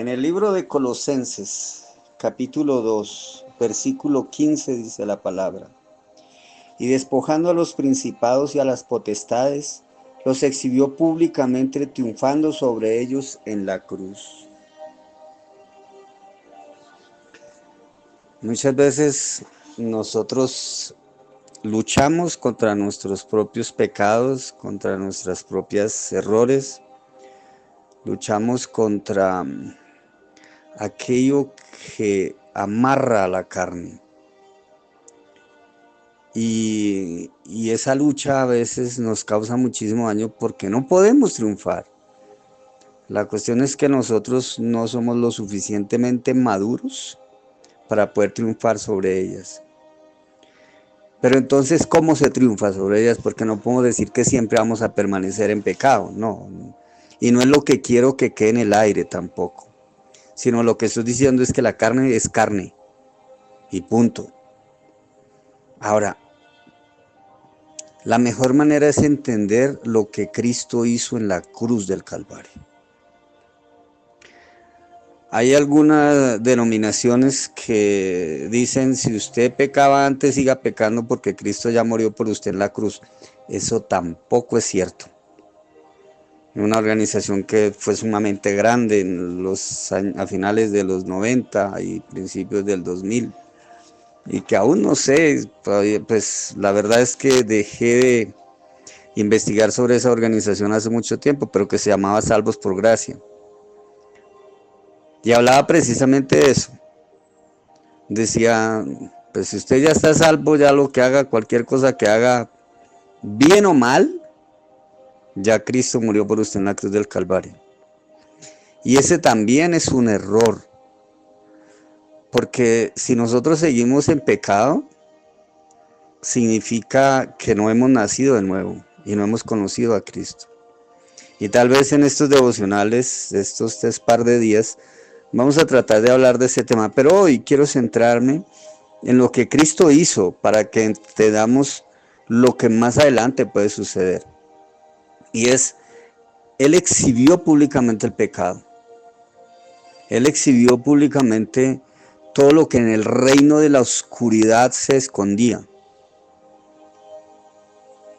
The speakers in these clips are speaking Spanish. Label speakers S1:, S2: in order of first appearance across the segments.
S1: En el libro de Colosenses, capítulo 2, versículo 15 dice la palabra: y despojando a los principados y a las potestades, los exhibió públicamente, triunfando sobre ellos en la cruz. Muchas veces nosotros luchamos contra nuestros propios pecados, contra nuestros propios errores, luchamos contra aquello que amarra a la carne. Y esa lucha a veces nos causa muchísimo daño porque no podemos triunfar. La cuestión es que nosotros no somos lo suficientemente maduros para poder triunfar sobre ellas. Pero entonces, ¿cómo se triunfa sobre ellas? Porque no podemos decir que siempre vamos a permanecer en pecado, no. Y no es lo que quiero que quede en el aire tampoco, sino lo que estoy diciendo es que la carne es carne y punto. Ahora, la mejor manera es entender lo que Cristo hizo en la cruz del Calvario. Hay algunas denominaciones que dicen: si usted pecaba antes, siga pecando porque Cristo ya murió por usted en la cruz. Eso tampoco es cierto. Una organización que fue sumamente grande a finales de los 90 y principios del 2000. Y que aún no sé, pues la verdad es que dejé de investigar sobre esa organización hace mucho tiempo, pero que se llamaba Salvos por Gracia. Y hablaba precisamente de eso. Decía, pues si usted ya está salvo, ya lo que haga, cualquier cosa que haga, bien o mal, ya Cristo murió por usted en la cruz del Calvario. Y ese también es un error. Porque si nosotros seguimos en pecado, significa que no hemos nacido de nuevo y no hemos conocido a Cristo. Y tal vez en estos devocionales, estos 3 par de días, vamos a tratar de hablar de ese tema. Pero hoy quiero centrarme en lo que Cristo hizo para que entendamos lo que más adelante puede suceder. Y es, Él exhibió públicamente el pecado. Él exhibió públicamente todo lo que en el reino de la oscuridad se escondía.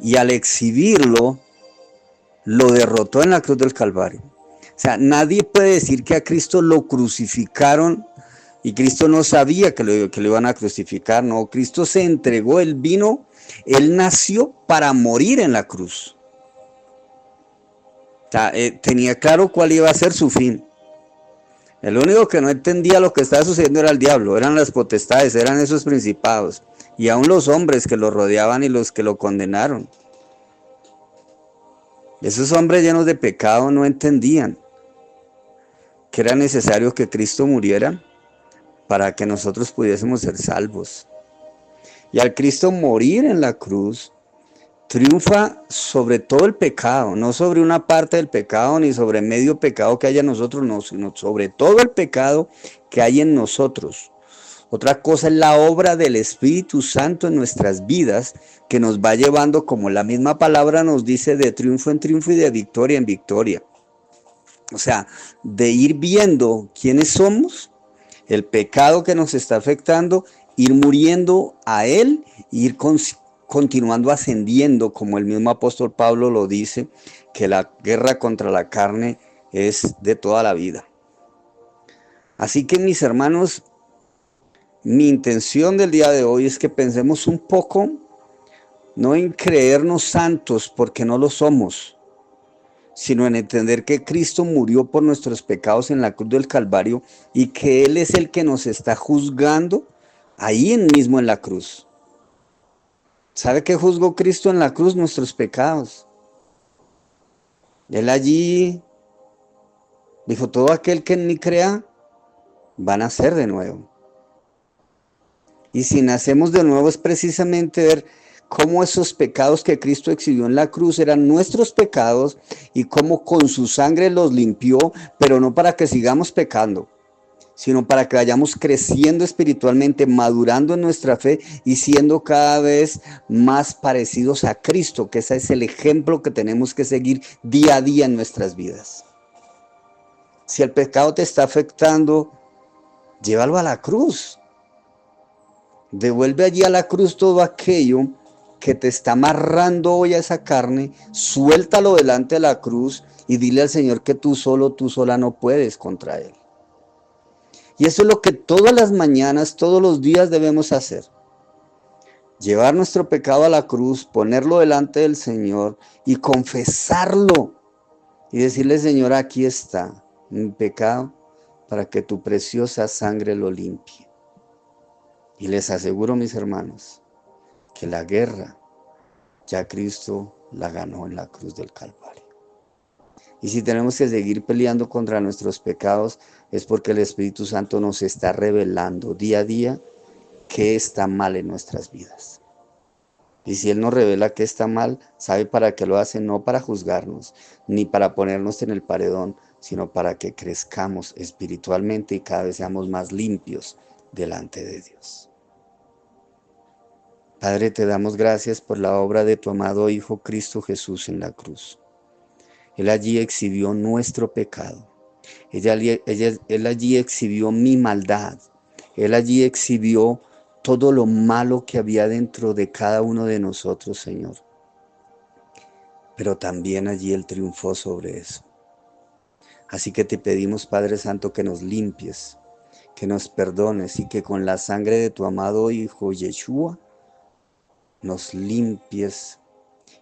S1: Y al exhibirlo, lo derrotó en la cruz del Calvario. O sea, nadie puede decir que a Cristo lo crucificaron y Cristo no sabía que lo iban a crucificar. No, Cristo se entregó, Él vino, Él nació para morir en la cruz. O sea, tenía claro cuál iba a ser su fin. El único que no entendía lo que estaba sucediendo era el diablo, eran las potestades, eran esos principados, y aún los hombres que lo rodeaban y los que lo condenaron. Esos hombres llenos de pecado no entendían que era necesario que Cristo muriera para que nosotros pudiésemos ser salvos. Y al Cristo morir en la cruz, triunfa sobre todo el pecado, no sobre una parte del pecado ni sobre medio pecado que haya en nosotros, no, sino sobre todo el pecado que hay en nosotros. Otra cosa es la obra del Espíritu Santo en nuestras vidas, que nos va llevando, como la misma palabra nos dice, de triunfo en triunfo y de victoria en victoria. O sea, de ir viendo quiénes somos, el pecado que nos está afectando, ir muriendo a él, ir continuando ascendiendo, como el mismo apóstol Pablo lo dice, que la guerra contra la carne es de toda la vida. Así que, mis hermanos, mi intención del día de hoy es que pensemos un poco, no en creernos santos porque no lo somos, sino en entender que Cristo murió por nuestros pecados en la cruz del Calvario y que Él es el que nos está juzgando ahí mismo en la cruz. ¿Sabe qué juzgó Cristo en la cruz? Nuestros pecados. Él allí dijo: todo aquel que en mí crea va a nacer de nuevo. Y si nacemos de nuevo es precisamente ver cómo esos pecados que Cristo exhibió en la cruz eran nuestros pecados y cómo con su sangre los limpió, pero no para que sigamos pecando, sino para que vayamos creciendo espiritualmente, madurando en nuestra fe y siendo cada vez más parecidos a Cristo, que ese es el ejemplo que tenemos que seguir día a día en nuestras vidas. Si el pecado te está afectando, llévalo a la cruz. Devuelve allí a la cruz todo aquello que te está amarrando hoy a esa carne, suéltalo delante de la cruz y dile al Señor que tú solo, tú sola no puedes contra Él. Y eso es lo que todas las mañanas, todos los días debemos hacer. Llevar nuestro pecado a la cruz, ponerlo delante del Señor y confesarlo. Y decirle, Señor, aquí está mi pecado para que tu preciosa sangre lo limpie. Y les aseguro, mis hermanos, que la guerra ya Cristo la ganó en la cruz del Calvario. Y si tenemos que seguir peleando contra nuestros pecados, es porque el Espíritu Santo nos está revelando día a día qué está mal en nuestras vidas. Y si Él nos revela qué está mal, sabe para qué lo hace, no para juzgarnos, ni para ponernos en el paredón, sino para que crezcamos espiritualmente y cada vez seamos más limpios delante de Dios. Padre, te damos gracias por la obra de tu amado Hijo Cristo Jesús en la cruz. Él allí exhibió nuestro pecado. Él allí exhibió mi maldad. Él allí exhibió todo lo malo que había dentro de cada uno de nosotros, Señor. Pero también allí Él triunfó sobre eso. Así que te pedimos, Padre Santo, que nos limpies, que nos perdones y que con la sangre de tu amado Hijo Yeshua nos limpies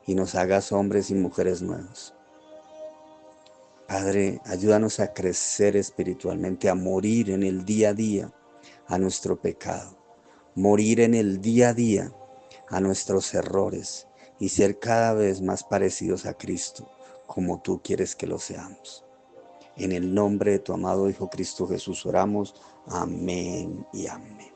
S1: y nos hagas hombres y mujeres nuevos. Padre, ayúdanos a crecer espiritualmente, a morir en el día a día a nuestro pecado, morir en el día a día a nuestros errores y ser cada vez más parecidos a Cristo, como tú quieres que lo seamos. En el nombre de tu amado Hijo Cristo Jesús oramos. Amén y amén.